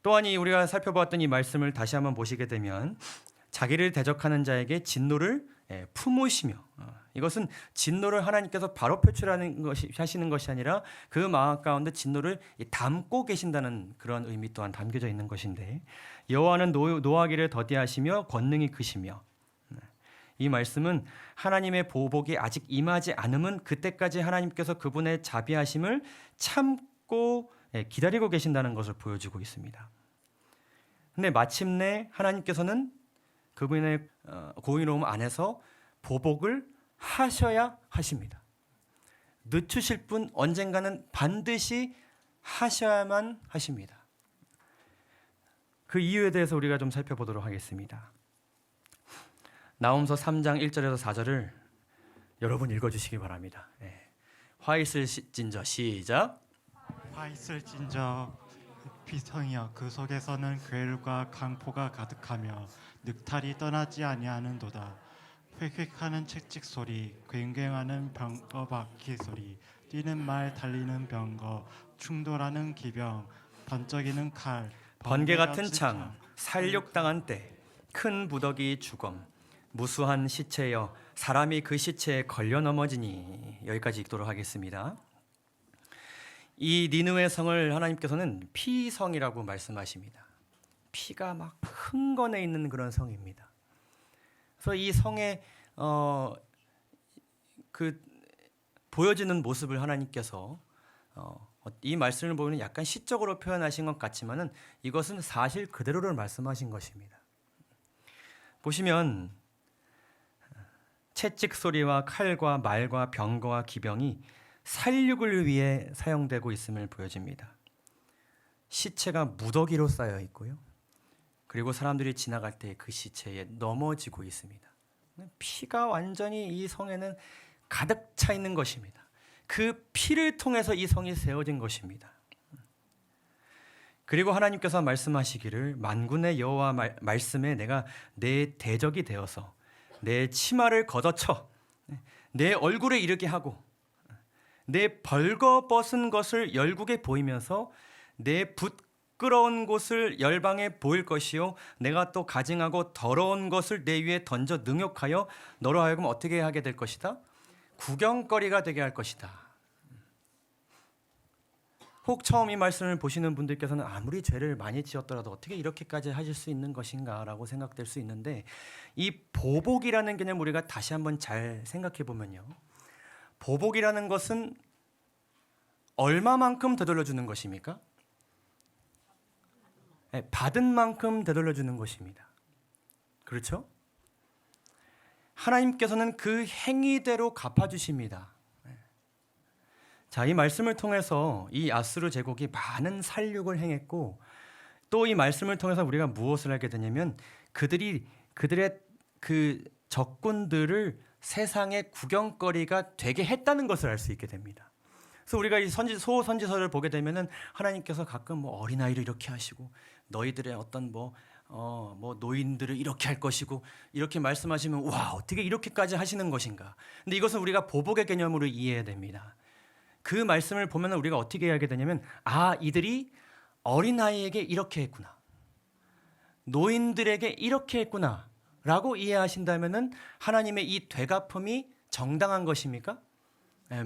또한 우리가 살펴보았던 이 말씀을 다시 한번 보시게 되면 자기를 대적하는 자에게 진노를 품으시며, 이것은 진노를 하나님께서 바로 하시는 것이 아니라 그 마음 가운데 진노를 담고 계신다는 그런 의미 또한 담겨져 있는 것인데, 여호와는 노하기를 더디하시며 권능이 크시며, 이 말씀은 하나님의 보복이 아직 임하지 않으면 그때까지 하나님께서 그분의 자비하심을 참고 기다리고 계신다는 것을 보여주고 있습니다. 근데 마침내 하나님께서는 그분의 공의로움 안에서 보복을 하셔야 하십니다. 늦추실 분 언젠가는 반드시 하셔야만 하십니다. 그 이유에 대해서 우리가 좀 살펴보도록 하겠습니다. 나홈서 3장 1절에서 4절을 여러분 읽어주시기 바랍니다. 화 있을진저 시작. 화 있을진저 피성이여 그 속에서는 괴울과 강포가 가득하며 늑탈이 떠나지 아니하는도다. 휙휙하는 채찍 소리, 괭괭하는 병거 바퀴 소리, 뛰는 말 달리는 병거, 충돌하는 기병, 번쩍이는 칼, 번개 같은 창, 살육당한 때, 큰 부덕이 주검, 무수한 시체여 사람이 그 시체에 걸려 넘어지니. 여기까지 읽도록 하겠습니다. 이 니느웨 성을 하나님께서는 피성이라고 말씀하십니다. 피가 막 흥건해 있는 그런 성입니다. 그래서 이 성의 그 보여지는 모습을 하나님께서 이 말씀을 보면 약간 시적으로 표현하신 것 같지만은 이것은 사실 그대로를 말씀하신 것입니다. 보시면 채찍 소리와 칼과 말과 병거와 기병이 살육을 위해 사용되고 있음을 보여집니다. 시체가 무더기로 쌓여 있고요. 그리고 사람들이 지나갈 때 그 시체에 넘어지고 있습니다. 피가 완전히 이 성에는 가득 차 있는 것입니다. 그 피를 통해서 이 성이 세워진 것입니다. 그리고 하나님께서 말씀하시기를 만군의 여호와 말씀에 내가 내 대적이 되어서 내 치마를 걷어쳐 내 얼굴에 이르게 하고 내 벌거벗은 것을 열국에 보이면서 내 부끄러운 곳을 열방에 보일 것이요 내가 또 가증하고 더러운 것을 내 위에 던져 능욕하여 너로 하여금 어떻게 하게 될 것이다? 구경거리가 되게 할 것이다. 혹 처음 이 말씀을 보시는 분들께서는 아무리 죄를 많이 지었더라도 어떻게 이렇게까지 하실 수 있는 것인가 라고 생각될 수 있는데, 이 보복이라는 개념 우리가 다시 한번 잘 생각해 보면요, 보복이라는 것은 얼마만큼 되돌려 주는 것입니까? 받은 만큼 되돌려 주는 것입니다. 그렇죠? 하나님께서는 그 행위대로 갚아 주십니다. 자, 이 말씀을 통해서 이 아수르 제국이 많은 살육을 행했고, 또 이 말씀을 통해서 우리가 무엇을 알게 되냐면 그들이 그들의 그 적군들을 세상의 구경거리가 되게 했다는 것을 알 수 있게 됩니다. 그래서 우리가 이 소선지서를 보게 되면은 하나님께서 가끔 뭐 어린아이를 이렇게 하시고 너희들의 어떤 뭐 노인들을 이렇게 할 것이고 이렇게 말씀하시면 와 어떻게 이렇게까지 하시는 것인가. 근데 이것은 우리가 보복의 개념으로 이해해야 됩니다. 그 말씀을 보면 우리가 어떻게 이해하게 되냐면 이들이 어린아이에게 이렇게 했구나. 노인들에게 이렇게 했구나 라고 이해하신다면 하나님의 이 되갚음이 정당한 것입니까?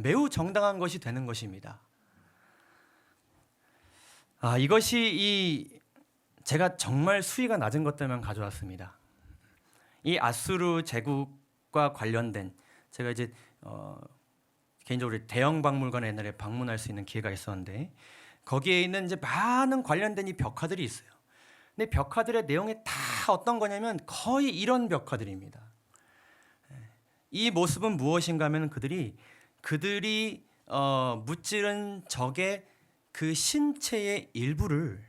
매우 정당한 것이 되는 것입니다. 이것이 제가 정말 수위가 낮은 것들만 가져왔습니다. 이 아수르 제국과 관련된 제가 이제 개인적으로 대형 박물관에 옛날에 방문할 수 있는 기회가 있었는데 거기에 있는 이제 많은 관련된 이 벽화들이 있어요. 근데 벽화들의 내용이 다 어떤 거냐면 거의 이런 벽화들입니다. 이 모습은 무엇인가 하면 그들이 무찌른 적의 그 신체의 일부를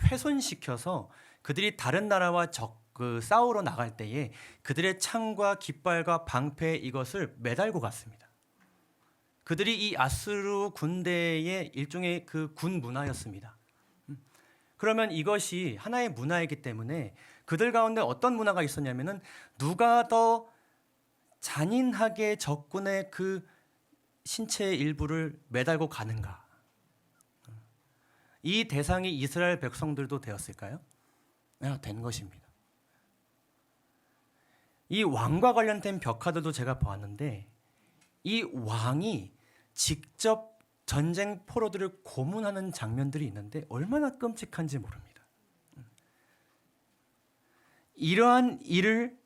훼손시켜서 그들이 다른 나라와 싸우러 나갈 때에 그들의 창과 깃발과 방패 이것을 매달고 갔습니다. 그들이 이 아수르 군대의 일종의 그 군 문화였습니다. 그러면 이것이 하나의 문화이기 때문에 그들 가운데 어떤 문화가 있었냐면은 누가 더 잔인하게 적군의 그 신체의 일부를 매달고 가는가. 이 대상이 이스라엘 백성들도 되었을까요? 된 것입니다. 이 왕과 관련된 벽화들도 제가 보았는데 이 왕이 직접 전쟁 포로들을 고문하는 장면들이 있는데 얼마나 끔찍한지 모릅니다. 이러한 일을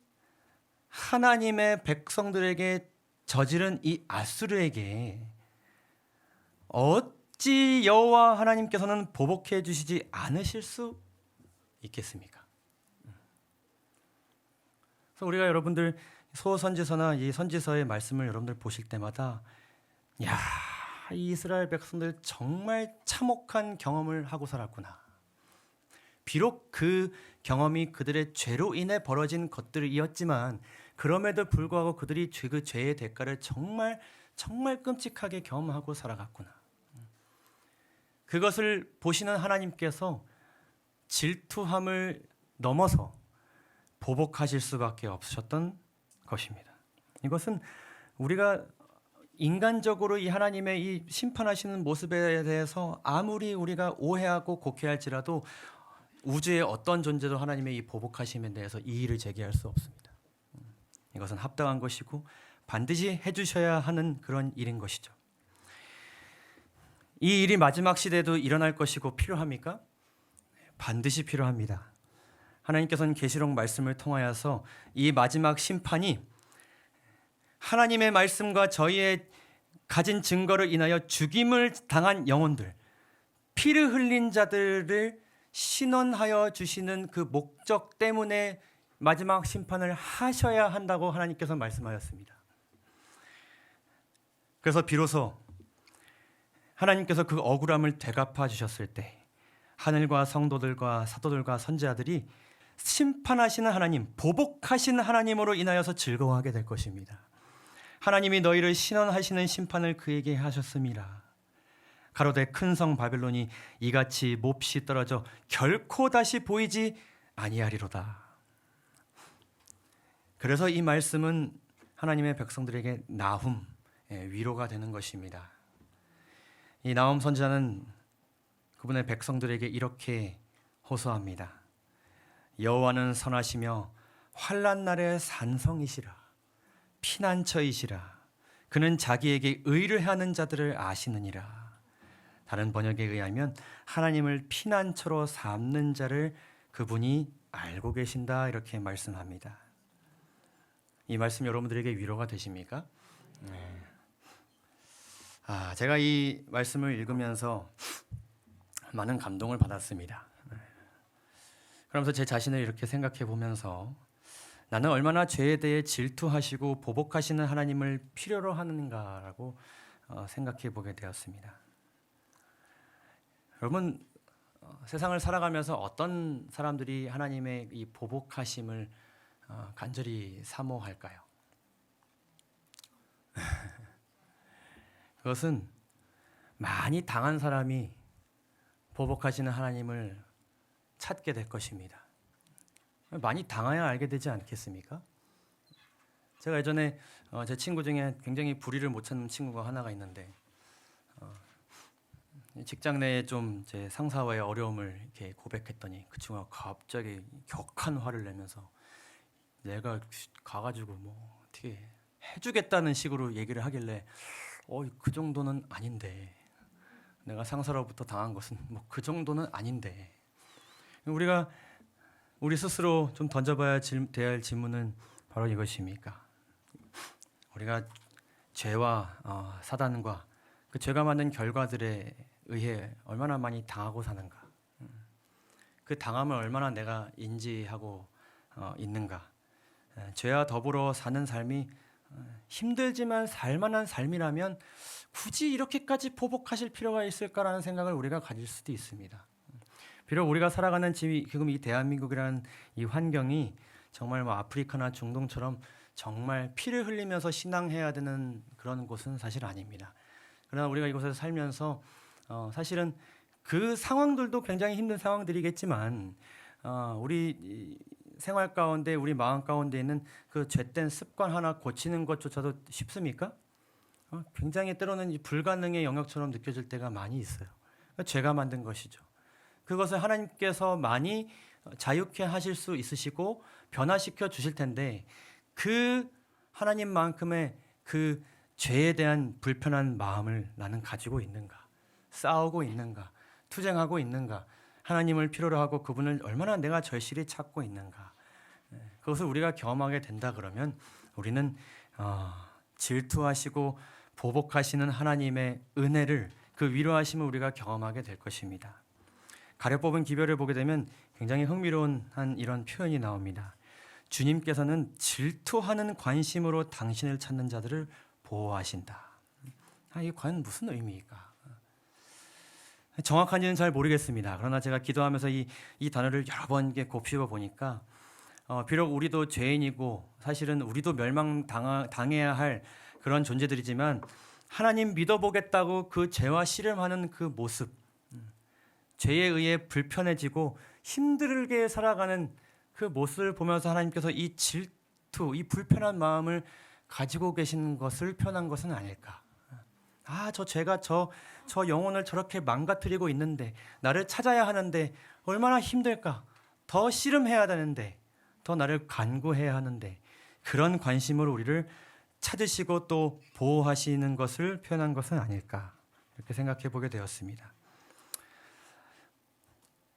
하나님의 백성들에게 저지른 이 아수르에게 어찌 여호와 하나님께서는 보복해 주시지 않으실 수 있겠습니까? 그래서 우리가 여러분들 소선지서나 이 선지서의 말씀을 여러분들 보실 때마다 이 이스라엘 백성들 정말 참혹한 경험을 하고 살았구나. 비록 그 경험이 그들의 죄로 인해 벌어진 것들이었지만 그럼에도 불구하고 그들이 그 죄의 대가를 정말 끔찍하게 경험하고 살아갔구나. 그것을 보시는 하나님께서 질투함을 넘어서 보복하실 수밖에 없으셨던 것입니다. 이것은 우리가 인간적으로 이 하나님의 이 심판하시는 모습에 대해서 아무리 우리가 오해하고 곡해할지라도 우주의 어떤 존재도 하나님의 이 보복하심에 대해서 이의를 제기할 수 없습니다. 이것은 합당한 것이고 반드시 해주셔야 하는 그런 일인 것이죠. 이 일이 마지막 시대에도 일어날 것이고 필요합니까? 반드시 필요합니다. 하나님께서는 계시록 말씀을 통하여서 이 마지막 심판이 하나님의 말씀과 저희의 가진 증거를 인하여 죽임을 당한 영혼들, 피를 흘린 자들을 신원하여 주시는 그 목적 때문에 마지막 심판을 하셔야 한다고 하나님께서 말씀하셨습니다. 그래서 비로소 하나님께서 그 억울함을 되갚아 주셨을 때 하늘과 성도들과 사도들과 선지자들이 심판하시는 하나님, 보복하시는 하나님으로 인하여서 즐거워하게 될 것입니다. 하나님이 너희를 신원하시는 심판을 그에게 하셨음이라. 가로되 큰 성 바벨론이 이같이 몹시 떨어져 결코 다시 보이지 아니하리로다. 그래서 이 말씀은 하나님의 백성들에게 나훔, 위로가 되는 것입니다. 이 나훔 선지자는 그분의 백성들에게 이렇게 호소합니다. 여호와는 선하시며 환난 날의 산성이시라. 피난처이시라. 그는 자기에게 의를 하는 자들을 아시느니라. 다른 번역에 의하면 하나님을 피난처로 삼는 자를 그분이 알고 계신다 이렇게 말씀합니다. 이 말씀 여러분들에게 위로가 되십니까? 네. 제가 이 말씀을 읽으면서 많은 감동을 받았습니다. 그러면서 제 자신을 이렇게 생각해 보면서 나는 얼마나 죄에 대해 질투하시고 보복하시는 하나님을 필요로 하는가라고 생각해 보게 되었습니다. 여러분, 세상을 살아가면서 어떤 사람들이 하나님의 이 보복하심을 간절히 사모할까요? 그것은 많이 당한 사람이 보복하시는 하나님을 찾게 될 것입니다. 많이 당해야 알게 되지 않겠습니까? 제가 예전에 제 친구 중에 굉장히 불의를 못 참는 친구가 하나가 있는데 직장 내에 좀 제 상사와의 어려움을 이렇게 고백했더니 그 친구가 갑자기 격한 화를 내면서 내가 가가지고 뭐 어떻게 해주겠다는 식으로 얘기를 하길래 그 정도는 아닌데 내가 상사로부터 당한 것은 뭐 그 정도는 아닌데 우리가 우리 스스로 좀 던져봐야 돼야 할 질문은 바로 이것입니까? 우리가 죄와 사단과 그 죄가 만든 결과들에 의해 얼마나 많이 당하고 사는가? 그 당함을 얼마나 내가 인지하고 있는가? 죄와 더불어 사는 삶이 힘들지만 살만한 삶이라면 굳이 이렇게까지 보복하실 필요가 있을까라는 생각을 우리가 가질 수도 있습니다. 비록 우리가 살아가는 지금 이 대한민국이라는 이 환경이 정말 뭐 아프리카나 중동처럼 정말 피를 흘리면서 신앙해야 되는 그런 곳은 사실 아닙니다. 그러나 우리가 이곳에서 살면서 사실은 그 상황들도 굉장히 힘든 상황들이겠지만 우리 생활 가운데 우리 마음 가운데 있는 그 죄된 습관 하나 고치는 것조차도 쉽습니까? 굉장히 때로는 불가능의 영역처럼 느껴질 때가 많이 있어요. 죄가 만든 것이죠. 그것을 하나님께서 많이 자유케 하실 수 있으시고 변화시켜 주실 텐데 그 하나님만큼의 그 죄에 대한 불편한 마음을 나는 가지고 있는가? 싸우고 있는가? 투쟁하고 있는가? 하나님을 필요로 하고 그분을 얼마나 내가 절실히 찾고 있는가? 그것을 우리가 경험하게 된다 그러면 우리는 질투하시고 보복하시는 하나님의 은혜를 그 위로하심을 우리가 경험하게 될 것입니다. 가려 뽑은 기별을 보게 되면 굉장히 흥미로운 이런 표현이 나옵니다. 주님께서는 질투하는 관심으로 당신을 찾는 자들을 보호하신다. 이게 과연 무슨 의미일까? 정확한지는 잘 모르겠습니다. 그러나 제가 기도하면서 이 단어를 여러 번 곱씹어 보니까 비록 우리도 죄인이고 사실은 우리도 멸망당해야 할 그런 존재들이지만 하나님 믿어보겠다고 그 죄와 씨름하는 그 모습, 죄에 의해 불편해지고 힘들게 살아가는 그 모습을 보면서 하나님께서 이 질투, 이 불편한 마음을 가지고 계신 것을 표현한 것은 아닐까. 저 죄가 저 영혼을 저렇게 망가뜨리고 있는데 나를 찾아야 하는데 얼마나 힘들까. 더 씨름해야 되는데 더 나를 간구해야 하는데 그런 관심으로 우리를 찾으시고 또 보호하시는 것을 표현한 것은 아닐까. 이렇게 생각해 보게 되었습니다.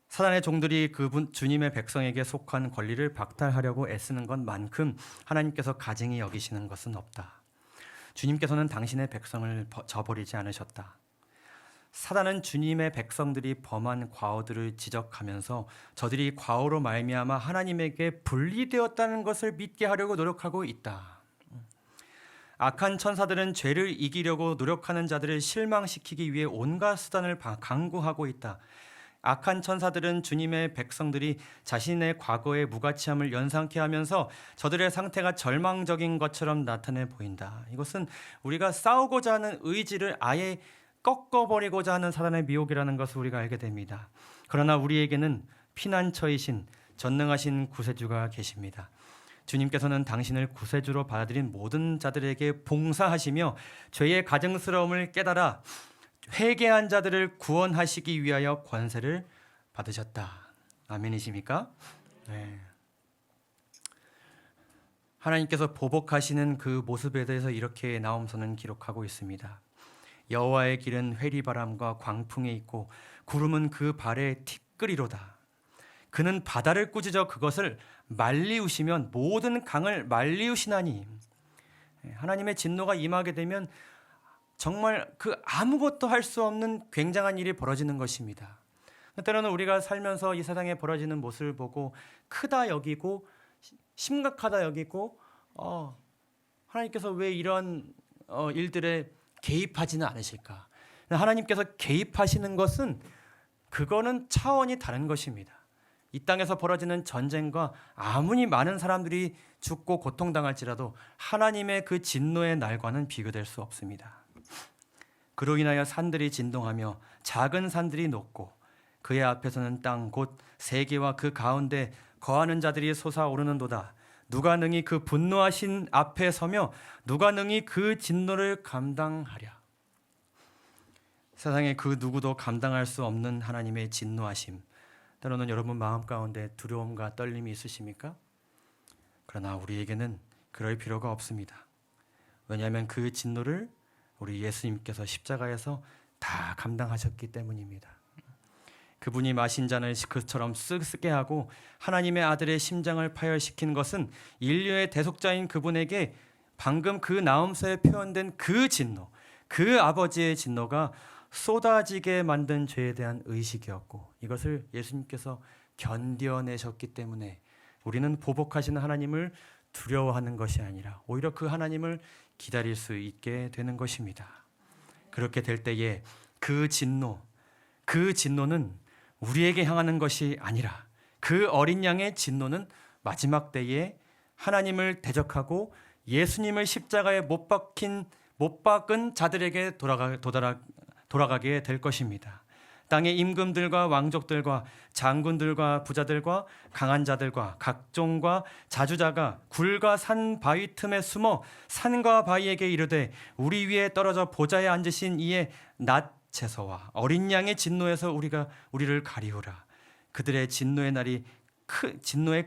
사단의 종들이 그분 주님의 백성에게 속한 권리를 박탈하려고 애쓰는 것만큼 하나님께서 가증히 여기시는 것은 없다. 주님께서는 당신의 백성을 저버리지 않으셨다. 사단은 주님의 백성들이 범한 과오들을 지적하면서 저들이 과오로 말미암아 하나님에게 분리되었다는 것을 믿게 하려고 노력하고 있다. 악한 천사들은 죄를 이기려고 노력하는 자들을 실망시키기 위해 온갖 수단을 강구하고 있다. 악한 천사들은 주님의 백성들이 자신의 과거의 무가치함을 연상케 하면서 저들의 상태가 절망적인 것처럼 나타내 보인다. 이것은 우리가 싸우고자 하는 의지를 아예 꺾어버리고자 하는 사단의 미혹이라는 것을 우리가 알게 됩니다. 그러나 우리에게는 피난처이신 전능하신 구세주가 계십니다. 주님께서는 당신을 구세주로 받아들인 모든 자들에게 봉사하시며 죄의 가증스러움을 깨달아 회개한 자들을 구원하시기 위하여 권세를 받으셨다. 아멘이십니까? 네. 하나님께서 보복하시는 그 모습에 대해서 이렇게 나홈서는 기록하고 있습니다. 여호와의 길은 회리바람과 광풍에 있고 구름은 그 발에 티끌이로다. 그는 바다를 꾸짖어 그것을 말리우시면 모든 강을 말리우시나니. 하나님의 진노가 임하게 되면 정말 그 아무것도 할 수 없는 굉장한 일이 벌어지는 것입니다. 때로는 우리가 살면서 이 세상에 벌어지는 모습을 보고 크다 여기고 심각하다 여기고 하나님께서 왜 이런 일들에 개입하지는 않으실까? 하나님께서 개입하시는 것은 그거는 차원이 다른 것입니다. 이 땅에서 벌어지는 전쟁과 아무리 많은 사람들이 죽고 고통당할지라도 하나님의 그 진노의 날과는 비교될 수 없습니다. 그로 인하여 산들이 진동하며 작은 산들이 녹고 그의 앞에서는 땅 곧 세계와 그 가운데 거하는 자들이 솟아오르는도다. 누가 능히 그 분노하신 앞에 서며 누가 능히 그 진노를 감당하랴. 세상에 그 누구도 감당할 수 없는 하나님의 진노하심, 때로는 여러분 마음 가운데 두려움과 떨림이 있으십니까? 그러나 우리에게는 그럴 필요가 없습니다. 왜냐하면 그 진노를 우리 예수님께서 십자가에서 다 감당하셨기 때문입니다. 그분이 마신 잔을 그처럼 쓰게 하고 하나님의 아들의 심장을 파열시킨 것은 인류의 대속자인 그분에게 방금 그 나음서에 표현된 그 진노, 그 아버지의 진노가 쏟아지게 만든 죄에 대한 의식이었고, 이것을 예수님께서 견뎌내셨기 때문에 우리는 보복하시는 하나님을 두려워하는 것이 아니라 오히려 그 하나님을 기다릴 수 있게 되는 것입니다. 그렇게 될 때에 그 진노는 우리에게 향하는 것이 아니라 그 어린 양의 진노는 마지막 때에 하나님을 대적하고 예수님을 십자가에 못 박은 자들에게 돌아가게 될 것입니다. 땅의 임금들과 왕족들과 장군들과 부자들과 강한 자들과 각종과 자주자가 굴과 산 바위 틈에 숨어 산과 바위에게 이르되 우리 위에 떨어져 보좌에 앉으신 이의 낫에서와 어린 양의 진노에서 우리를 가리우라. 그들의 진노의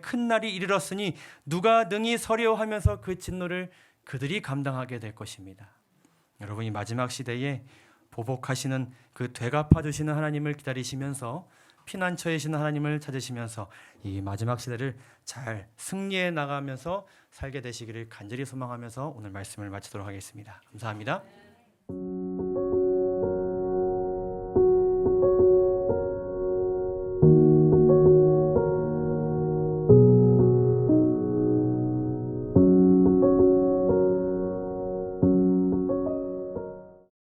큰 날이 이르렀으니 누가 능히 서려 하면서 그 진노를 그들이 감당하게 될 것입니다. 여러분이 마지막 시대에 보복하시는 그 되갚아 주시는 하나님을 기다리시면서 피난처에 계시는 하나님을 찾으시면서 이 마지막 시대를 잘 승리해 나가면서 살게 되시기를 간절히 소망하면서 오늘 말씀을 마치도록 하겠습니다. 감사합니다.